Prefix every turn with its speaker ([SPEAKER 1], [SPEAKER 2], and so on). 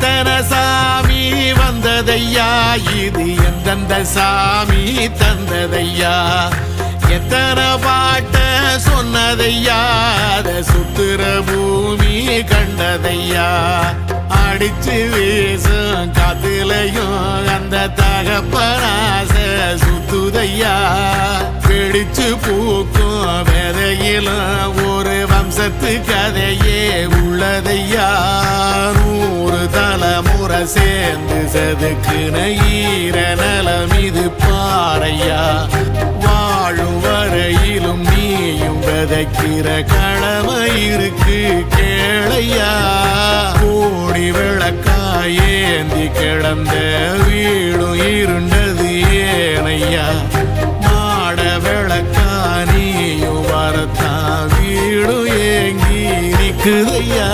[SPEAKER 1] எத்தனை சாமி வந்ததையா, இது எந்தெந்த சாமி தந்ததையா, எத்தனை பாட்ட சொன்னதையா, அத சுத்துற பூமி கண்டதையா, அடிச்சு வீசும் காத்துலையும் அந்த தகப்பனாச சுத்துதையா, பிடிச்சு பூக்கும் விதையிலும் ஒரு வம்சத்து கதையே உள்ளதையா, 100 தலைமுறை சேர்ந்து செதுக்குன ஈர நலம் இது பாறையா, வாழும் வரையிலும் நீயும் விதைக்கிற கடமை இருக்கு கேளையா, கோடி விளக்காயேந்தி கிடந்த வீடும் இருண்டது ஏனையா, மாட விளக்கா நீயும் வரத்தான் வீடும் ஏங்கி நிக்குதையா.